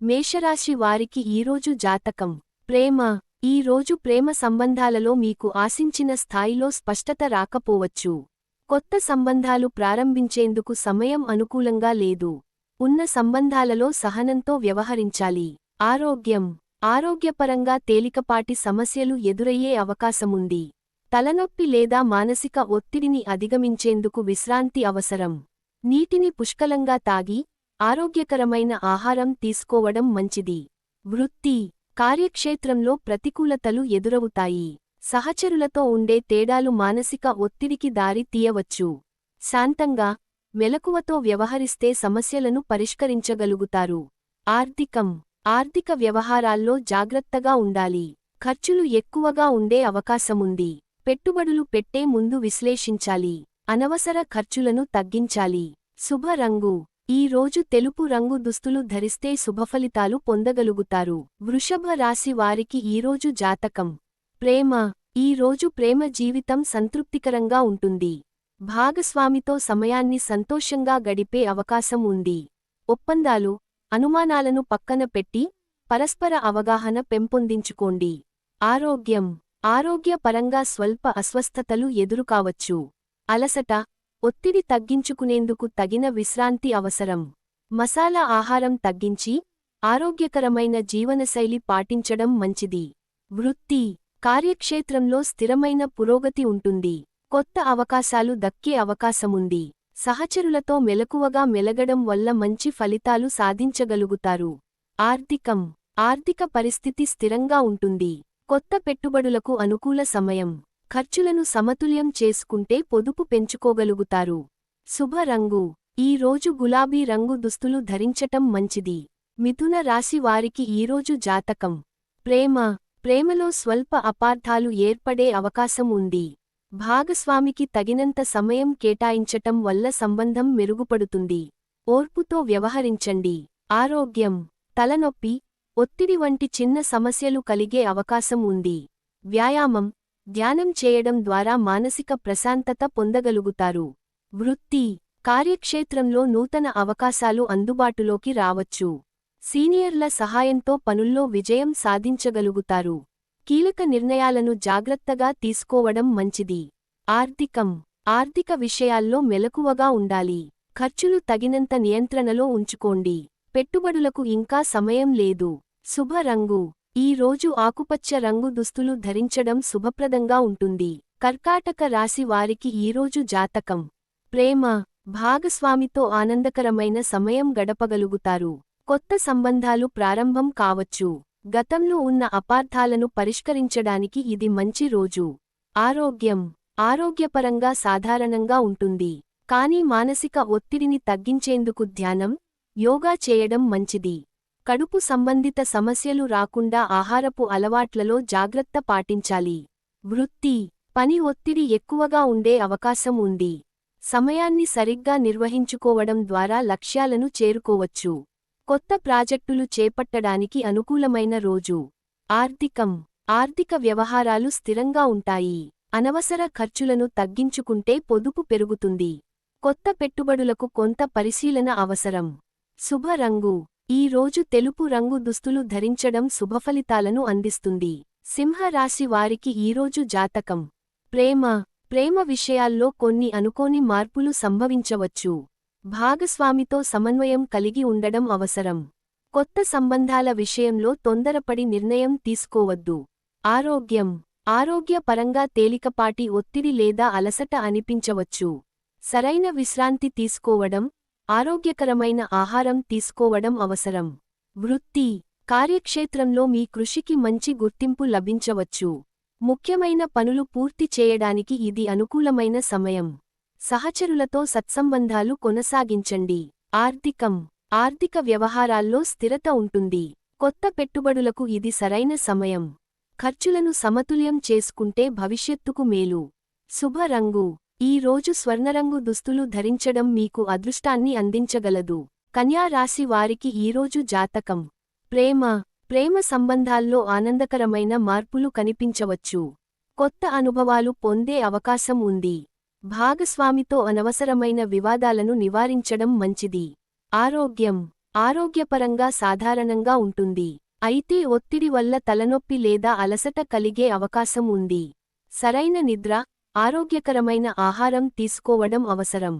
మేషరాశి వారికి ఈరోజు జాతకం. ప్రేమ. ఈరోజు ప్రేమ సంబంధాలలో మీకు ఆశించిన స్థాయిలో స్పష్టత రాకపోవచ్చు. కొత్త సంబంధాలు ప్రారంభించేందుకు సమయం అనుకూలంగా లేదు. ఉన్న సంబంధాలలో సహనంతో వ్యవహరించాలి. ఆరోగ్యం. ఆరోగ్యపరంగా తేలికపాటి సమస్యలు ఎదురయ్యే అవకాశముంది. తలనొప్పి లేదా మానసిక ఒత్తిడిని అధిగమించేందుకు విశ్రాంతి అవసరం. నీటిని పుష్కలంగా తాగి, ఆరోగ్యకరమైన ఆహారం తీసుకోవడం మంచిది. వృత్తి. కార్యక్షేత్రంలో ప్రతికూలతలు ఎదురవుతాయి. సహచరులతో ఉండే తేడాలు మానసిక ఒత్తిడికి దారి తీయవచ్చు. శాంతంగా, మెలకువతో వ్యవహరిస్తే సమస్యలను పరిష్కరించగలుగుతారు. ఆర్థికం. ఆర్థిక వ్యవహారాల్లో జాగ్రత్తగా ఉండాలి. ఖర్చులు ఎక్కువగా ఉండే అవకాశముంది. పెట్టుబడులు పెట్టే ముందు విశ్లేషించాలి. అనవసర ఖర్చులను తగ్గించాలి. శుభ రంగు. ఈ రోజు తెలుపు రంగు దుస్తులు ధరిస్తే శుభఫలితాలు పొందగలుగుతారు. వృషభ రాశి వారికి ఈరోజు జాతకం. ప్రేమ. ఈ రోజు ప్రేమ జీవితం సంతృప్తికరంగా ఉంటుంది. భాగస్వామితో సమయాన్ని సంతోషంగా గడిపే అవకాశం ఉంది. ఒప్పందాలు, అనుమానాలను పక్కన పెట్టి, పరస్పర అవగాహన పెంపొందించుకోండి. ఆరోగ్యం. ఆరోగ్యపరంగా స్వల్ప అస్వస్థతలు ఎదురుకావచ్చు. అలసట, ఒత్తిడి తగ్గించుకునేందుకు తగిన విశ్రాంతి అవసరం. మసాలా ఆహారం తగ్గించి, ఆరోగ్యకరమైన జీవనశైలి పాటించడం మంచిది. వృత్తి. కార్యక్షేత్రంలో స్థిరమైన పురోగతి ఉంటుంది. కొత్త అవకాశాలు దక్కే అవకాశముంది. సహచరులతో మెలకువగా మెలగడం వల్ల మంచి ఫలితాలు సాధించగలుగుతారు. ఆర్థికం. ఆర్థిక పరిస్థితి స్థిరంగా ఉంటుంది. కొత్త పెట్టుబడులకు అనుకూల సమయం. ఖర్చులను సమతుల్యం చేసుకుంటే పొదుపు పెంచుకోగలుగుతారు. శుభ రంగు. ఈ రోజు గులాబీ రంగు దుస్తులు ధరించటం మంచిది. మిథున రాశి వారికి ఈరోజు జాతకం. ప్రేమ. ప్రేమలో స్వల్ప అపార్థాలు ఏర్పడే అవకాశం ఉంది. భాగస్వామికి తగినంత సమయం కేటాయించటం వల్ల సంబంధం మెరుగుపడుతుంది. ఓర్పుతో వ్యవహరించండి. ఆరోగ్యం. తలనొప్పి, ఒత్తిడి వంటి చిన్న సమస్యలు కలిగే అవకాశం ఉంది. వ్యాయామం, ధ్యానం చేయడం ద్వారా మానసిక ప్రశాంతత పొందగలుగుతారు. వృత్తి. కార్యక్షేత్రంలో నూతన అవకాశాలు అందుబాటులోకి రావచ్చు. సీనియర్ల సహాయంతో పనుల్లో విజయం సాధించగలుగుతారు. కీలక నిర్ణయాలను జాగ్రత్తగా తీసుకోవడం మంచిది. ఆర్థికం. ఆర్థిక విషయాల్లో మెలకువగా ఉండాలి. ఖర్చులు తగినంత నియంత్రణలో ఉంచుకోండి. పెట్టుబడులకు ఇంకా సమయం లేదు. శుభ రంగు. ఈ రోజు ఆకుపచ్చ రంగు దుస్తులు ధరించడం శుభప్రదంగా ఉంటుంది. కర్కాటక రాశి వారికి ఈరోజు జాతకం. ప్రేమ. భాగస్వామితో ఆనందకరమైన సమయం గడపగలుగుతారు. కొత్త సంబంధాలు ప్రారంభం కావచ్చు. గతంలో ఉన్న అపార్థాలను పరిష్కరించడానికి ఇది మంచి రోజు. ఆరోగ్యం. ఆరోగ్యపరంగా సాధారణంగా ఉంటుంది. కానీ మానసిక ఒత్తిడిని తగ్గించేందుకు ధ్యానం, యోగా చేయడం మంచిది. కడుపు సంబంధిత సమస్యలు రాకుండా ఆహారపు అలవాట్లలో జాగ్రత్త పాటించాలి. వృత్తి. పని ఒత్తిడి ఎక్కువగా ఉండే అవకాశం ఉంది. సమయాన్ని సరిగ్గా నిర్వహించుకోవడం ద్వారా లక్ష్యాలను చేరుకోవచ్చు. కొత్త ప్రాజెక్టులు చేపట్టడానికి అనుకూలమైన రోజు. ఆర్థికం. ఆర్థిక వ్యవహారాలు స్థిరంగా ఉంటాయి. అనవసర ఖర్చులను తగ్గించుకుంటే పొదుపు పెరుగుతుంది. కొత్త పెట్టుబడులకు కొంత పరిశీలన అవసరం. శుభ రంగు. ఈ రోజు తెలుపు రంగు దుస్తులు ధరించడం శుభఫలితాలను అందిస్తుంది. సింహ రాశి వారికి ఈరోజు జాతకం. ప్రేమ. ప్రేమ విషయాల్లో కొన్ని అనుకోని మార్పులు సంభవించవచ్చు. భాగస్వామితో సమన్వయం కలిగి ఉండడం అవసరం. కొత్త సంబంధాల విషయంలో తొందరపడి నిర్ణయం తీసుకోవద్దు. ఆరోగ్యం. ఆరోగ్యపరంగా తేలికపాటి ఒత్తిడి లేదా అలసట అనిపించవచ్చు. సరైన విశ్రాంతి తీసుకోవడం, ఆరోగ్యకరమైన ఆహారం తీసుకోవడం అవసరం. వృత్తి. కార్యక్షేత్రంలో మీ కృషికి మంచి గుర్తింపు లభించవచ్చు. ముఖ్యమైన పనులు పూర్తి చేయడానికి ఇది అనుకూలమైన సమయం. సహచరులతో సత్సంబంధాలు కొనసాగించండి. ఆర్థికం. ఆర్థిక వ్యవహారాల్లో స్థిరత ఉంటుంది. కొత్త పెట్టుబడులకు ఇది సరైన సమయం. ఖర్చులను సమతుల్యం చేసుకుంటే భవిష్యత్తుకు మేలు. శుభ రంగు. ఈ రోజు స్వర్ణరంగు దుస్తులు ధరించడం మీకు అదృష్టాన్ని అందించగలదు. కన్యా రాశి వారికి ఈరోజు జాతకం. ప్రేమ. ప్రేమ సంబంధాల్లో ఆనందకరమైన మార్పులు కనిపించవచ్చు. కొత్త అనుభవాలు పొందే అవకాశం ఉంది. భాగస్వామితో అనవసరమైన వివాదాలను నివారించడం మంచిది. ఆరోగ్యం ఆరోగ్యపరంగా సాధారణంగా ఉంటుంది. అయితే ఒత్తిడి వల్ల తలనొప్పి లేదా అలసట కలిగే అవకాశం ఉంది. సరైన నిద్ర, ఆరోగ్యకరమైన ఆహారం తీసుకోవడం అవసరం.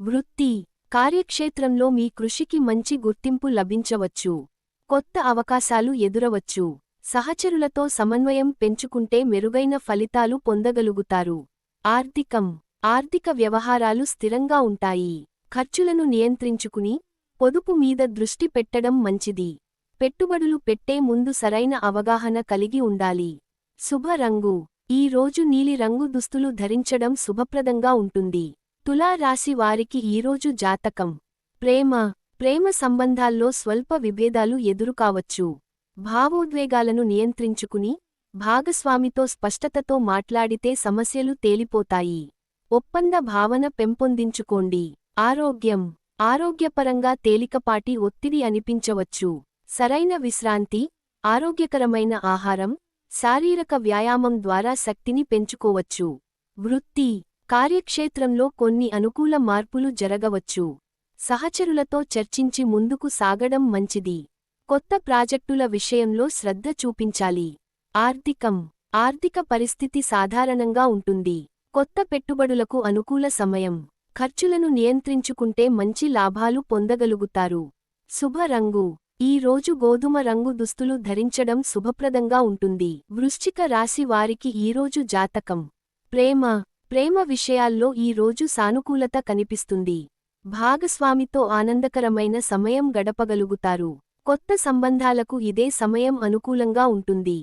వృత్తి కార్యక్షేత్రంలో మీ కృషికి మంచి గుర్తింపు లభించవచ్చు. కొత్త అవకాశాలు ఎదురవచ్చు. సహచరులతో సమన్వయం పెంచుకుంటే మెరుగైన ఫలితాలు పొందగలుగుతారు. ఆర్థిక వ్యవహారాలు స్థిరంగా ఉంటాయి. ఖర్చులను నియంత్రించుకుని పొదుపు మీద దృష్టి పెట్టడం మంచిది. పెట్టుబడులు పెట్టే ముందు సరైన అవగాహన కలిగి ఉండాలి. శుభ రంగు ఈ రోజు నీలి రంగు దుస్తులు ధరించడం శుభప్రదంగా ఉంటుంది. తులా రాశి వారికి ఈరోజు జాతకం. ప్రేమ సంబంధాల్లో స్వల్ప విభేదాలు ఎదురుకావచ్చు. భావోద్వేగాలను నియంత్రించుకుని భాగస్వామితో స్పష్టతతో మాట్లాడితే సమస్యలు తేలిపోతాయి. ఒప్పంద భావన పెంపొందించుకోండి. ఆరోగ్యపరంగా తేలికపాటి ఒత్తిడి అనిపించవచ్చు. సరైన విశ్రాంతి, ఆరోగ్యకరమైన ఆహారం, శారీరక వ్యాయామం ద్వారా శక్తిని పెంచుకోవచ్చు. వృత్తి కార్యక్షేత్రంలో కొన్ని అనుకూల మార్పులు జరగవచ్చు. సహచరులతో చర్చించి ముందుకు సాగడం మంచిది. కొత్త ప్రాజెక్టుల విషయంలో శ్రద్ధ చూపించాలి. ఆర్థిక పరిస్థితి సాధారణంగా ఉంటుంది. కొత్త పెట్టుబడులకు అనుకూల సమయం. ఖర్చులను నియంత్రించుకుంటే మంచి లాభాలు పొందగలుగుతారు. శుభ రంగు ఈ రోజు గోధుమ రంగు దుస్తులు ధరించడం శుభప్రదంగా ఉంటుంది. వృశ్చిక రాశి వారికి ఈరోజు జాతకం. ప్రేమ విషయాల్లో ఈ రోజు సానుకూలత కనిపిస్తుంది. భాగస్వామితో ఆనందకరమైన సమయం గడపగలుగుతారు. కొత్త సంబంధాలకు ఇదే సమయం అనుకూలంగా ఉంటుంది.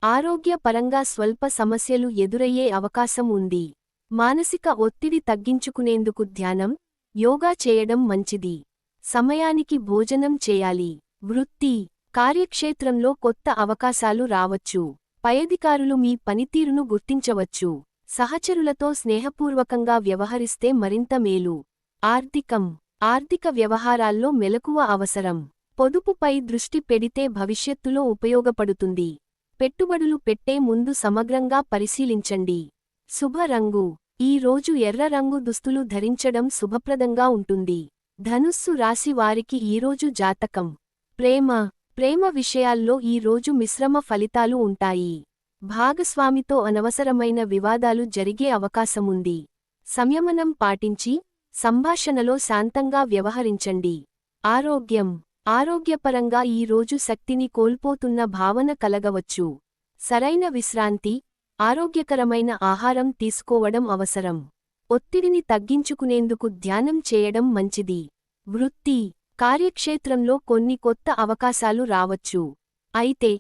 ఆరోగ్యపరంగా స్వల్ప సమస్యలు ఎదురయ్యే అవకాశం ఉంది. మానసిక ఒత్తిడి తగ్గించుకునేందుకు ధ్యానం, యోగా చేయడం మంచిది. సమయానికి భోజనం చేయాలి. వృత్తి కార్యక్షేత్రంలో కొత్త అవకాశాలు రావచ్చు. పైఅధికారులు మీ పనితీరును గుర్తించవచ్చు. సహచరులతో స్నేహపూర్వకంగా వ్యవహరిస్తే మరింత మేలు. ఆర్థిక వ్యవహారాల్లో మెలకువ అవసరం. పొదుపుపై దృష్టి పెడితే భవిష్యత్తులో ఉపయోగపడుతుంది. పెట్టుబడులు పెట్టే ముందు సమగ్రంగా పరిశీలించండి. శుభ రంగు ఈ రోజు ఎర్ర రంగు దుస్తులు ధరించడం శుభప్రదంగా ఉంటుంది. ధనుస్సు రాశి వారికి ఈరోజు జాతకం. ప్రేమ విషయాల్లో ఈ రోజు మిశ్రమ ఫలితాలు ఉంటాయి. భాగస్వామితో అనవసరమైన వివాదాలు జరిగే అవకాశముంది. సంయమనం పాటించి సంభాషణలో శాంతంగా వ్యవహరించండి. ఆరోగ్యపరంగా ఈ రోజు శక్తిని కోల్పోతున్న భావన కలగవచ్చు. సరైన విశ్రాంతి, ఆరోగ్యకరమైన ఆహారం తీసుకోవడం అవసరం. ఒత్తిడిని తగ్గించుకునేందుకు ధ్యానం చేయడం మంచిది. వృత్తి కార్యక్షేత్రంలో కొన్ని కొత్త అవకాశాలు రావచ్చు. అయితే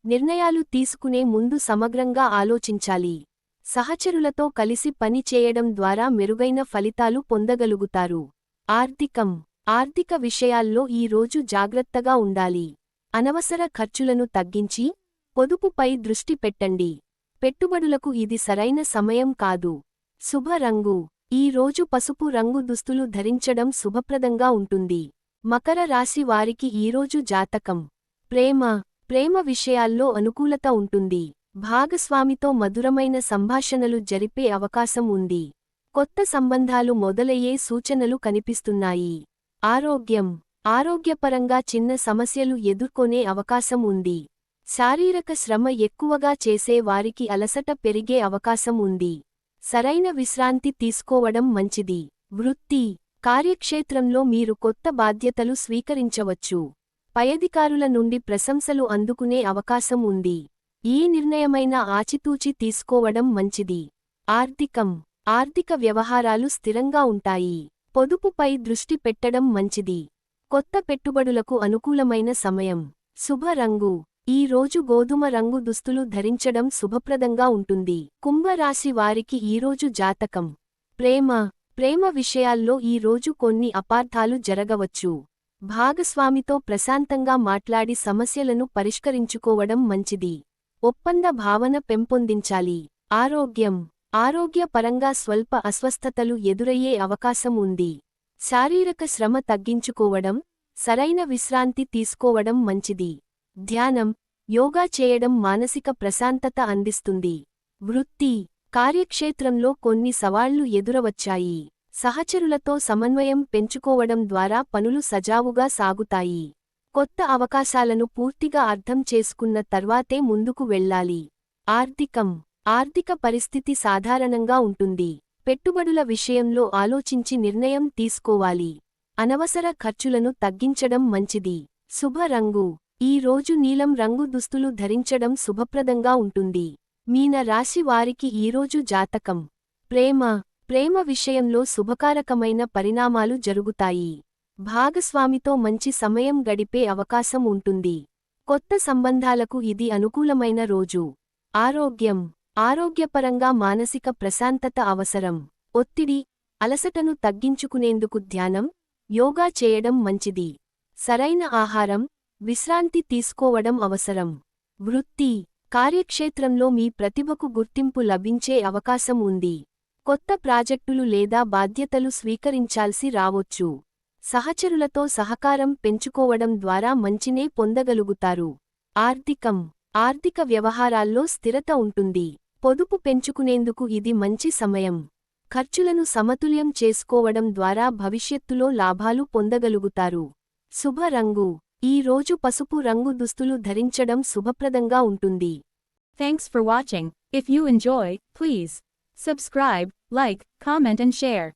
నిర్ణయాలు తీసుకునే ముందు సమగ్రంగా ఆలోచించాలి. సహచరులతో కలిసి పని చేయడం ద్వారా మెరుగైన ఫలితాలు పొందగలుగుతారు. ఆర్థిక విషయాల్లో ఈ రోజు జాగ్రత్తగా ఉండాలి. అనవసర ఖర్చులను తగ్గించి పొదుపుపై దృష్టి పెట్టండి. పెట్టుబడులకు ఇది సరైన సమయం కాదు. శుభ రంగు ఈ రోజు పసుపు రంగు దుస్తులు ధరించడం శుభప్రదంగా ఉంటుంది. మకర రాశి వారికి ఈరోజు జాతకం. ప్రేమ విషయాల్లో అనుకూలత ఉంటుంది. భాగస్వామితో మధురమైన సంభాషణలు జరిపే అవకాశం ఉంది. కొత్త సంబంధాలు మొదలయ్యే సూచనలు కనిపిస్తున్నాయి. ఆరోగ్యపరంగా చిన్న సమస్యలు ఎదుర్కొనే అవకాశం ఉంది. శారీరక శ్రమ ఎక్కువగా చేసే వారికి అలసట పెరిగే అవకాశం ఉంది. సరైన విశ్రాంతి తీసుకోవడం మంచిది. వృత్తి కార్యక్షేత్రంలో మీరు కొత్త బాధ్యతలు స్వీకరించవచ్చు. పైఅధికారుల నుండి ప్రశంసలు అందుకునే అవకాశం ఉంది. ఏ నిర్ణయమైనా ఆచితూచి తీసుకోవడం మంచిది. ఆర్థిక వ్యవహారాలు స్థిరంగా ఉంటాయి. పొదుపుపై దృష్టి పెట్టడం మంచిది. కొత్త పెట్టుబడులకు అనుకూలమైన సమయం. శుభ రంగు ఈ రోజు గోధుమ రంగు దుస్తులు ధరించడం శుభప్రదంగా ఉంటుంది. కుంభరాశి వారికి ఈరోజు జాతకం. ప్రేమ విషయాల్లో ఈ రోజు కొన్ని అపార్థాలు జరగవచ్చు. భాగస్వామితో ప్రశాంతంగా మాట్లాడి సమస్యలను పరిష్కరించుకోవడం మంచిది. ఒప్పంద భావన పెంపొందించాలి. ఆరోగ్యపరంగా స్వల్ప అస్వస్థతలు ఎదురయ్యే అవకాశం ఉంది. శారీరక శ్రమ తగ్గించుకోవడం, సరైన విశ్రాంతి తీసుకోవడం మంచిది. ధ్యానం, యోగా చేయడం మానసిక ప్రశాంతత అందిస్తుంది. వృత్తి, కార్యక్షేత్రంలో కొన్ని సవాళ్లు ఎదురవచ్చాయి. సహచరులతో సమన్వయం పెంచుకోవడం ద్వారా పనులు సజావుగా సాగుతాయి. కొత్త అవకాశాలను పూర్తిగా అర్థం చేసుకున్న తర్వాతే ముందుకు వెళ్ళాలి. ఆర్థిక పరిస్థితి సాధారణంగా ఉంటుంది. పెట్టుబడుల విషయంలో ఆలోచించి నిర్ణయం తీసుకోవాలి. అనవసర ఖర్చులను తగ్గించడం మంచిది. శుభ రంగు, ఈ రోజు నీలం రంగు దుస్తులు ధరించడం శుభప్రదంగా ఉంటుంది. మీన రాశి వారికి ఈరోజు జాతకం. ప్రేమ విషయంలో శుభకారకమైన పరిణామాలు జరుగుతాయి. భాగస్వామితో మంచి సమయం గడిపే అవకాశం ఉంటుంది. కొత్త సంబంధాలకు ఇది అనుకూలమైన రోజు. ఆరోగ్యపరంగా మానసిక ప్రశాంతత అవసరం. ఒత్తిడి, అలసటను తగ్గించుకునేందుకు ధ్యానం, యోగా చేయడం మంచిది. సరైన ఆహారం, విశ్రాంతి తీసుకోవడం అవసరం. వృత్తి, కార్యక్షేత్రంలో మీ ప్రతిభకు గుర్తింపు లభించే అవకాశం ఉంది. కొత్త ప్రాజెక్టులు లేదా బాధ్యతలు స్వీకరించాల్సి రావొచ్చు. సహచరులతో సహకారం పెంచుకోవడం ద్వారా మంచినే పొందగలుగుతారు. ఆర్థిక వ్యవహారాల్లో స్థిరత ఉంటుంది. పొదుపు పెంచుకునేందుకు ఇది మంచి సమయం. ఖర్చులను సమతుల్యం చేసుకోవడం ద్వారా భవిష్యత్తులో లాభాలు పొందగలుగుతారు. శుభ రంగు, ఈ రోజు పసుపు రంగు దుస్తులు ధరించడం శుభప్రదంగా ఉంటుంది. Thanks for watching. If you enjoy, please subscribe, like, comment and share.